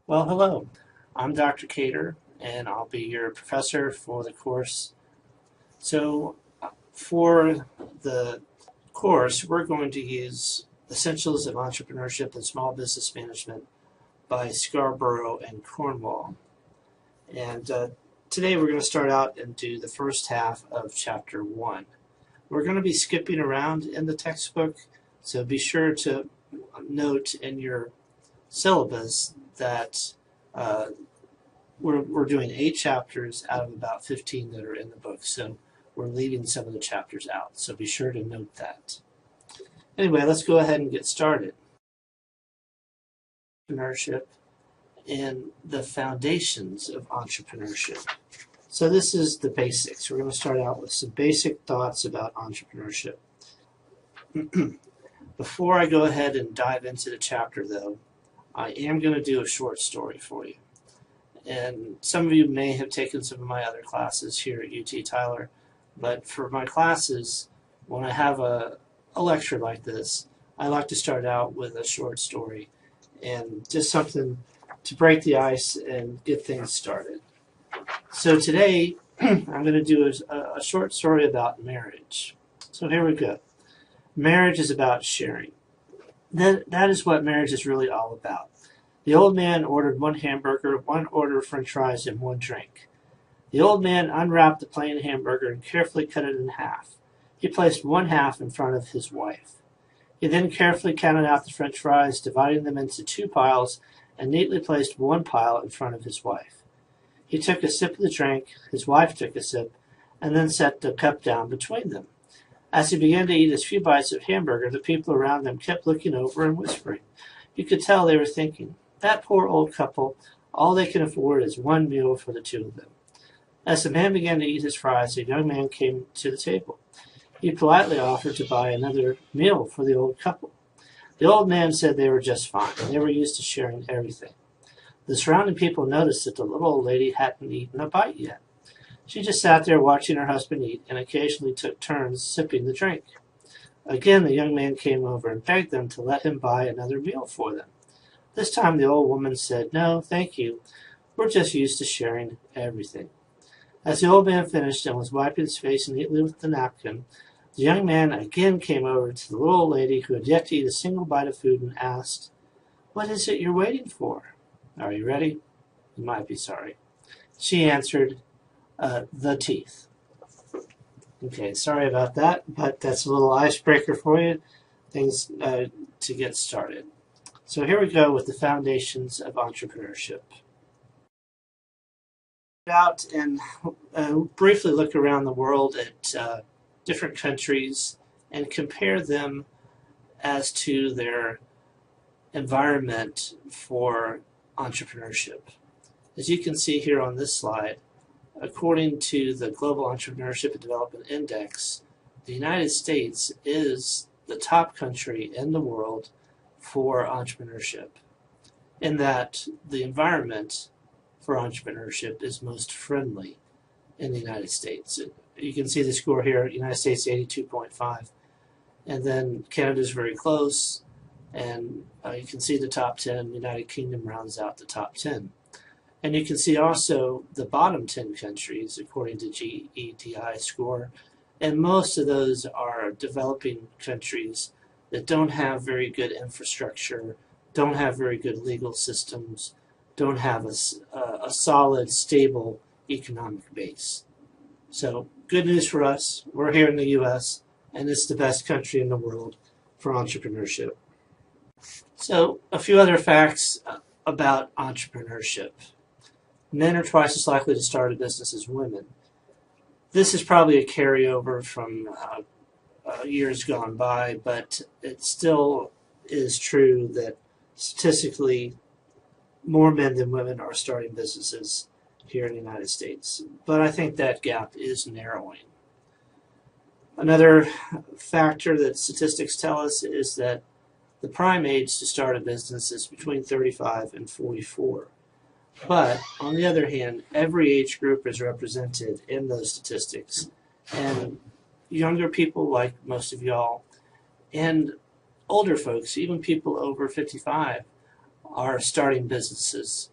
Well, hello. I'm Dr. Cater, and I'll be your professor for the course. For the course, we're going to use Essentials of Entrepreneurship and Small Business Management by Scarborough and Cornwall. And today we're going to start out and do the first half of Chapter 1. We're going to be skipping around in the textbook, so be sure to note in your syllabus that we're doing 8 chapters out of about 15 that are in the book, so we're leaving some of the chapters out, so be sure to note that. Anyway, let's go ahead and get started. Entrepreneurship and the foundations of entrepreneurship. So this is the basics. We're going to start out with some basic thoughts about entrepreneurship. Before I go ahead and dive into the chapter, though, I am going to do a short story for you. And some of you may have taken some of my other classes here at UT Tyler, but for my classes, when I have a lecture like this, I like to start out with a short story and just something to break the ice and get things started. So today, I'm going to do a short story about marriage. So here we go. Marriage is about sharing. That is what marriage is really all about. The old man ordered 1 hamburger, 1 order of french fries, and 1 drink. The old man unwrapped the plain hamburger and carefully cut it in half. He placed 1/2 in front of his wife. He then carefully counted out the french fries, dividing them into 2 piles, and neatly placed 1 pile in front of his wife. He took a sip of the drink, his wife took a sip, and then set the cup down between them. As he began to eat his few bites of hamburger, the people around them kept looking over and whispering. You could tell they were thinking, that poor old couple, all they can afford is 1 meal for the 2 of them. As the man began to eat his fries, a young man came to the table. He politely offered to buy another meal for the old couple. The old man said they were just fine. They were used to sharing everything. The surrounding people noticed that the little old lady hadn't eaten a bite yet. She just sat there watching her husband eat and occasionally took turns sipping the drink. Again, the young man came over and begged them to let him buy another meal for them. This time the old woman said, no, thank you. We're just used to sharing everything. As the old man finished and was wiping his face neatly with the napkin, the young man again came over to the little old lady who had yet to eat a single bite of food and asked, what is it you're waiting for? Are you ready? You might be sorry. She answered, the teeth. Okay, sorry about that, but that's a little icebreaker for you, things to get started. So here we go with the foundations of entrepreneurship. Out and briefly look around the world at different countries and compare them as to their environment for entrepreneurship. As you can see here on this slide, according to the Global Entrepreneurship and Development Index, the United States is the top country in the world for entrepreneurship, in that the environment for entrepreneurship is most friendly in the United States. You can see the score here, United States 82.5, and then Canada's very close, and you can see the top 10, United Kingdom rounds out the top 10. And you can see also the bottom 10 countries according to GEDI score, and most of those are developing countries that don't have very good infrastructure, don't have very good legal systems, don't have a solid, stable economic base. So good news for us, we're here in the U.S., and it's the best country in the world for entrepreneurship. So a few other facts about entrepreneurship. Men are twice as likely to start a business as women. This is probably a carryover from years gone by, but it still is true that statistically more men than women are starting businesses here in the United States. But I think that gap is narrowing. Another factor that statistics tell us is that the prime age to start a business is between 35 and 44. But, on the other hand, every age group is represented in those statistics. And younger people, like most of y'all, and older folks, even people over 55, are starting businesses.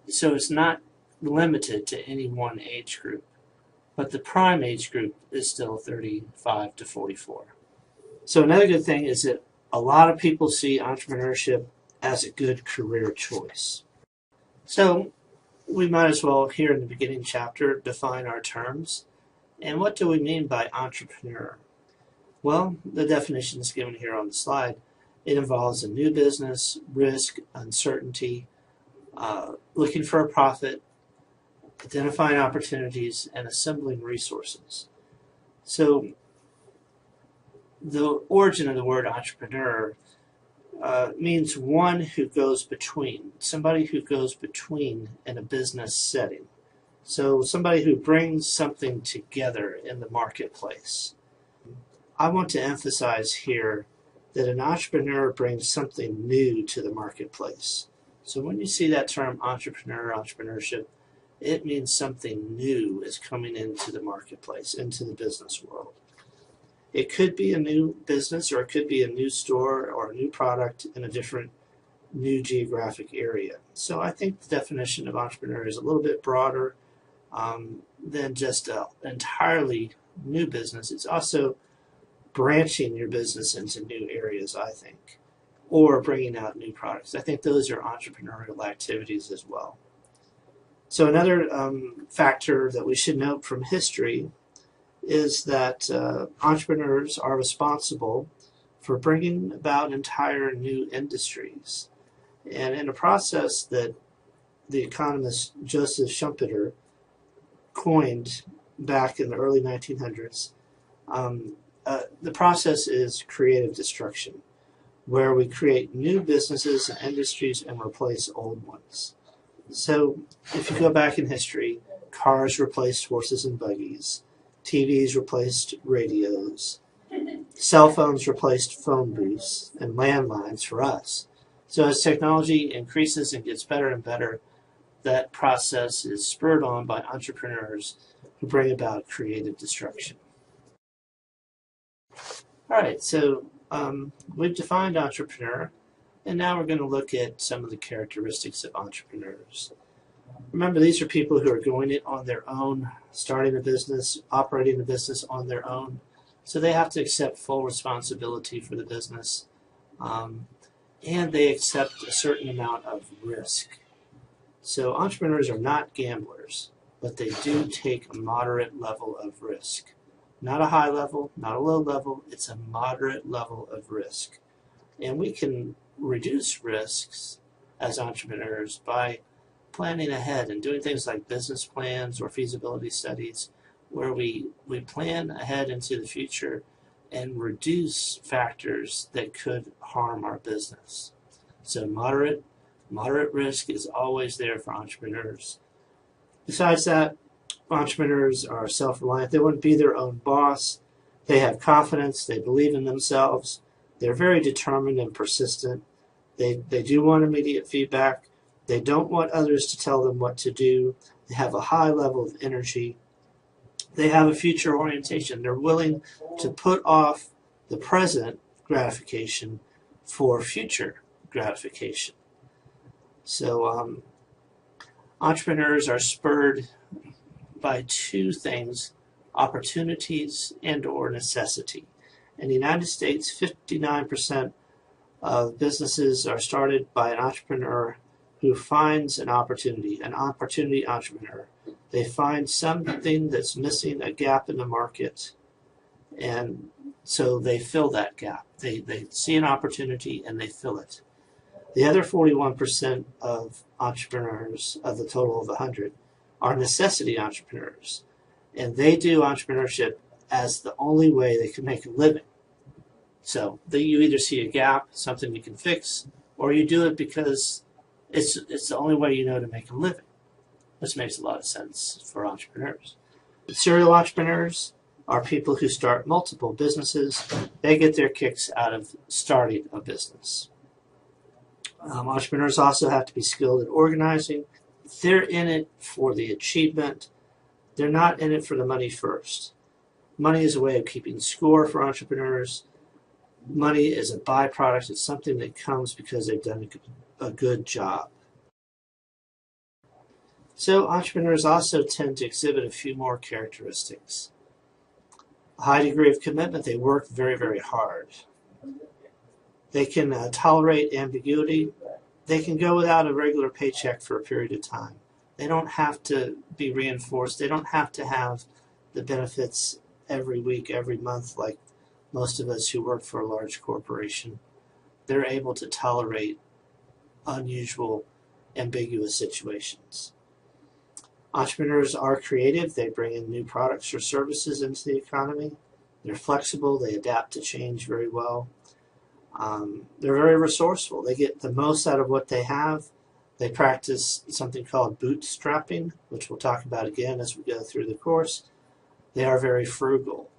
So it's not limited to any one age group, but the prime age group is still 35 to 44. So another good thing is that a lot of people see entrepreneurship as a good career choice. So we might as well, here in the beginning chapter, define our terms. And what do we mean by entrepreneur? Well, the definition is given here on the slide. It involves a new business, risk, uncertainty, looking for a profit, identifying opportunities, and assembling resources. So the origin of the word entrepreneur means one who goes between, somebody who goes between in a business setting. So somebody who brings something together in the marketplace. I want to emphasize here that an entrepreneur brings something new to the marketplace. So when you see that term entrepreneur, entrepreneurship, it means something new is coming into the marketplace, into the business world. It could be a new business, or it could be a new store or a new product in a different new geographic area. So I think the definition of entrepreneur is a little bit broader than just an entirely new business. It's also branching your business into new areas, I think, or bringing out new products. I think those are entrepreneurial activities as well. So another factor that we should note from history is that entrepreneurs are responsible for bringing about entire new industries. And in a process that the economist Joseph Schumpeter coined back in the early 1900s, the process is creative destruction, where we create new businesses and industries and replace old ones. So if you go back in history, cars replaced horses and buggies, TVs replaced radios, cell phones replaced phone booths and landlines for us. So as technology increases and gets better and better, that process is spurred on by entrepreneurs who bring about creative destruction. All right, so we've defined entrepreneur, and now we're going to look at some of the characteristics of entrepreneurs. Remember, these are people who are going it on their own, starting a business, operating a business on their own. So they have to accept full responsibility for the business, and they accept a certain amount of risk. So entrepreneurs are not gamblers, but they do take a moderate level of risk. Not a high level, not a low level, it's a moderate level of risk. And we can reduce risks as entrepreneurs by planning ahead and doing things like business plans or feasibility studies, where we plan ahead into the future and reduce factors that could harm our business. So moderate risk is always there for entrepreneurs. Besides that, entrepreneurs are self-reliant. They want to be their own boss. They have confidence. They believe in themselves. They're very determined and persistent. They do want immediate feedback. They don't want others to tell them what to do. They have a high level of energy. They have a future orientation. They're willing to put off the present gratification for future gratification. So entrepreneurs are spurred by two things: opportunities and or necessity. In the United States, 59% of businesses are started by an entrepreneur who finds an opportunity entrepreneur. They find something that's missing, a gap in the market, and so they fill that gap. They see an opportunity and they fill it. The other 41% of entrepreneurs, of the total of 100, are necessity entrepreneurs, and they do entrepreneurship as the only way they can make a living. So you either see a gap, something you can fix, or you do it because it's the only way you know to make a living. This makes a lot of sense for entrepreneurs. Serial entrepreneurs are people who start multiple businesses. They get their kicks out of starting a business. Entrepreneurs also have to be skilled at organizing. They're in it for the achievement. They're not in it for the money first. Money is a way of keeping score for entrepreneurs. Money is a byproduct. It's something that comes because they've done a good job. So entrepreneurs also tend to exhibit a few more characteristics. A high degree of commitment. They work very, very hard. They can tolerate ambiguity. They can go without a regular paycheck for a period of time. They don't have to be reinforced. They don't have to have the benefits every week, every month, like most of us who work for a large corporation. They're able to tolerate unusual, ambiguous situations. Entrepreneurs are creative. They bring in new products or services into the economy. They're flexible. They adapt to change very well. They're very resourceful. They get the most out of what they have. They practice something called bootstrapping, which we'll talk about again as we go through the course. They are very frugal.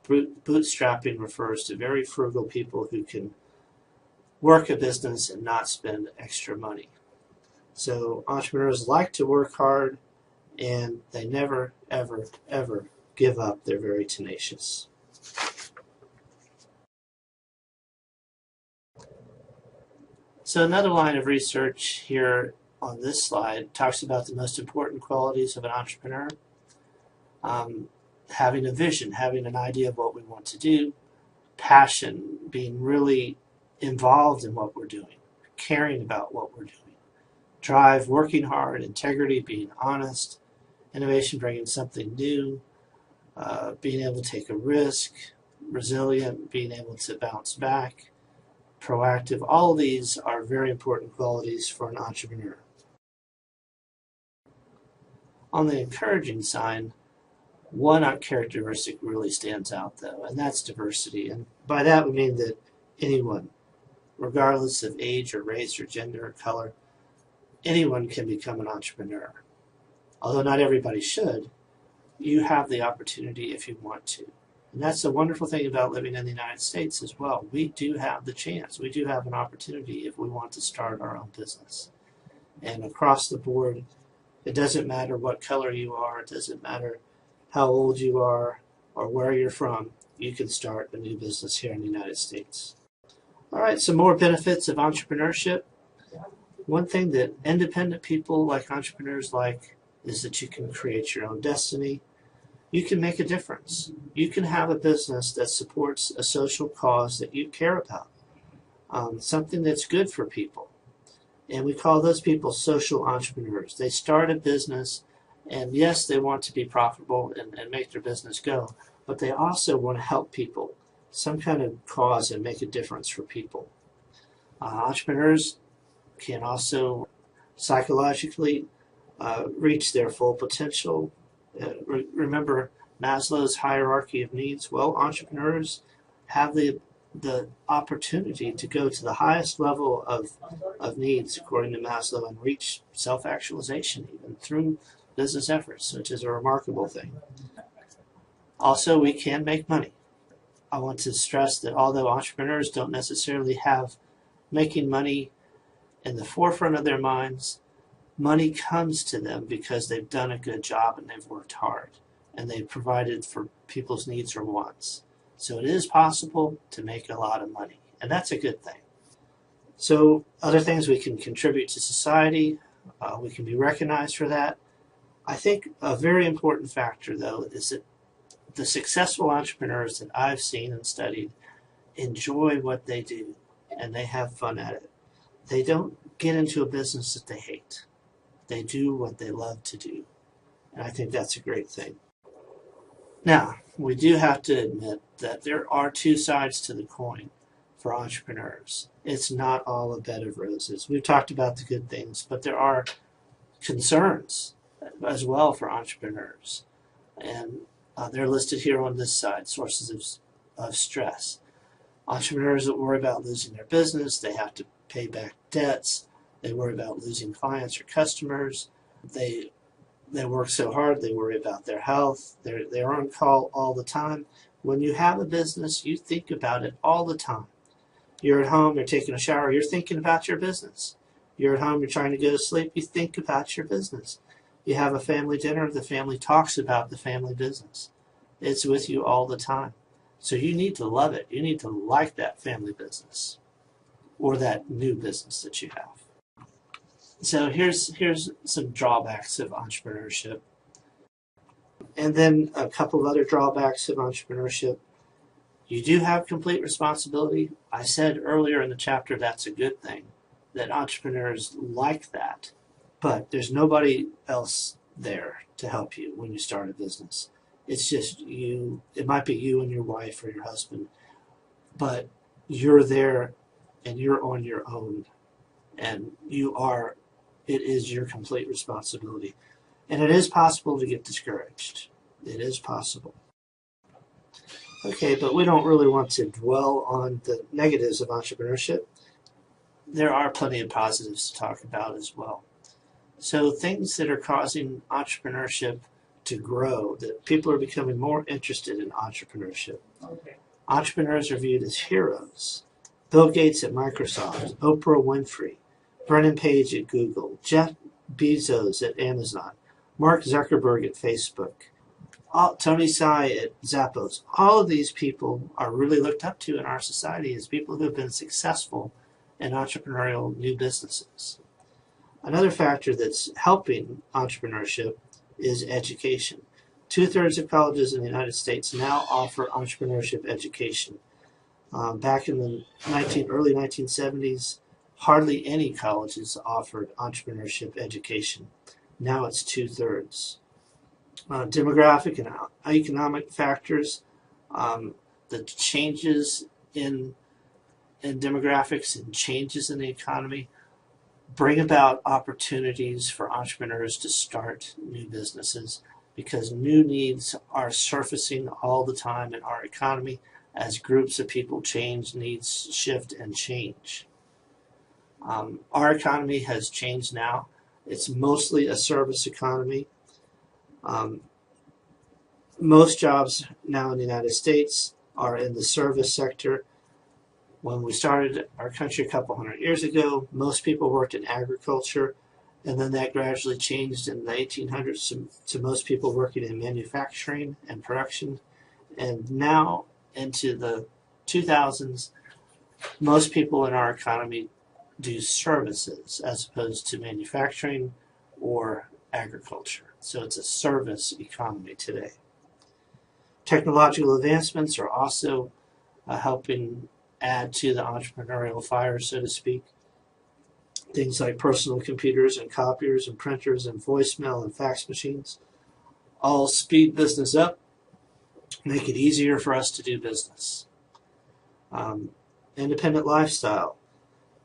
Bootstrapping refers to very frugal people who can work a business and not spend extra money. So entrepreneurs like to work hard, and they never, ever, ever give up. They're very tenacious. So another line of research here on this slide talks about the most important qualities of an entrepreneur. Having a vision, having an idea of what we want to do, passion, being really involved in what we're doing, caring about what we're doing, drive, working hard, integrity, being honest, innovation, bringing something new, being able to take a risk, resilient, being able to bounce back, proactive. All of these are very important qualities for an entrepreneur. On the encouraging side, one characteristic really stands out, though, and that's diversity. And by that we mean that anyone, regardless of age or race or gender or color, anyone can become an entrepreneur. Although not everybody should, you have the opportunity if you want to. And that's the wonderful thing about living in the United States as well. We do have the chance. We do have an opportunity if we want to start our own business. And across the board, it doesn't matter what color you are. It doesn't matter how old you are or where you're from. You can start a new business here in the United States. All right, some more benefits of entrepreneurship. One thing that independent people like entrepreneurs like is that you can create your own destiny. You can make a difference. You can have a business that supports a social cause that you care about, something that's good for people. And we call those people social entrepreneurs. They start a business, and yes, they want to be profitable and make their business go, but they also want to help people, some kind of cause, and make a difference for people. Entrepreneurs can also psychologically reach their full potential. Remember Maslow's hierarchy of needs? Well, entrepreneurs have the opportunity to go to the highest level of needs according to Maslow and reach self-actualization even through business efforts, which is a remarkable thing. Also, we can make money. I want to stress that although entrepreneurs don't necessarily have making money in the forefront of their minds, money comes to them because they've done a good job and they've worked hard and they've provided for people's needs or wants. So it is possible to make a lot of money, and that's a good thing. So other things, we can contribute to society. We can be recognized for that. I think a very important factor, though, is that the successful entrepreneurs that I've seen and studied enjoy what they do and they have fun at it. They don't get into a business that they hate. They do what they love to do. And I think that's a great thing. Now, we do have to admit that there are two sides to the coin for entrepreneurs. It's not all a bed of roses. We've talked about the good things, but there are concerns as well for entrepreneurs. And they're listed here on this side, sources of stress. Entrepreneurs that worry about losing their business, they have to pay back debts, they worry about losing clients or customers, they work so hard, they worry about their health, they're on call all the time. When you have a business, you think about it all the time. You're at home, you're taking a shower, you're thinking about your business. You're at home, you're trying to go to sleep, you think about your business. You have a family dinner, the family talks about the family business. It's with you all the time. So you need to love it. You need to like that family business or that new business that you have. So here's some drawbacks of entrepreneurship, and then a couple of other drawbacks of entrepreneurship. You do have complete responsibility. I said earlier in the chapter that's a good thing, that entrepreneurs like that, but there's nobody else there to help you when you start a business. It's just you. It might be you and your wife or your husband, but you're there and you're on your own, and it is your complete responsibility. And it is possible to get discouraged. It is possible. Okay, but we don't really want to dwell on the negatives of entrepreneurship. There are plenty of positives to talk about as well. So things that are causing entrepreneurship to grow, that people are becoming more interested in entrepreneurship. Okay. Entrepreneurs are viewed as heroes. Bill Gates at Microsoft, Oprah Winfrey, Brennan Page at Google, Jeff Bezos at Amazon, Mark Zuckerberg at Facebook, Tony Tsai at Zappos. All of these people are really looked up to in our society as people who have been successful in entrepreneurial new businesses. Another factor that's helping entrepreneurship is education. 2/3 of colleges in the United States now offer entrepreneurship education. Back in the early 1970s, hardly any colleges offered entrepreneurship education. Now it's 2/3. Demographic and economic factors, the changes in demographics and changes in the economy bring about opportunities for entrepreneurs to start new businesses, because new needs are surfacing all the time in our economy as groups of people change, needs shift and change. Our economy has changed now. It's mostly a service economy. Most jobs now in the United States are in the service sector. When we started our country a couple hundred years ago, most people worked in agriculture, and then that gradually changed in the 1800s to most people working in manufacturing and production. And now into the 2000s, most people in our economy do services as opposed to manufacturing or agriculture. So it's a service economy today. Technological advancements are also helping add to the entrepreneurial fire, so to speak. Things like personal computers and copiers and printers and voicemail and fax machines all speed business up, make it easier for us to do business. Independent lifestyle.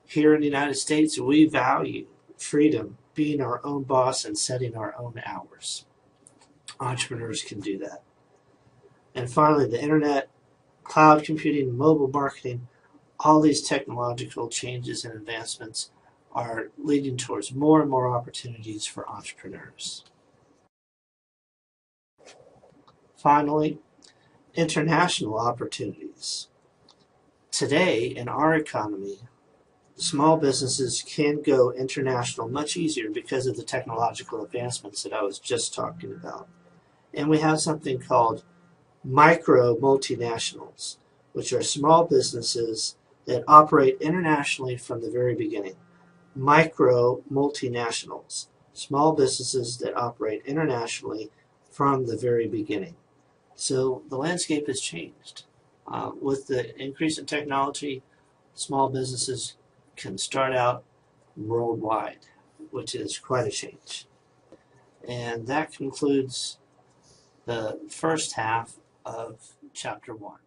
Here in the United States, we value freedom, being our own boss and setting our own hours. Entrepreneurs can do that. And finally, the internet, cloud computing, mobile marketing, all these technological changes and advancements are leading towards more and more opportunities for entrepreneurs. Finally, international opportunities. Today, in our economy, small businesses can go international much easier because of the technological advancements that I was just talking about. And we have something called micro multinationals, which are small businesses that operate internationally from the very beginning. Micro multinationals, small businesses that operate internationally from the very beginning. So the landscape has changed. With the increase in technology, small businesses can start out worldwide, which is quite a change. And that concludes the first half of Chapter 1.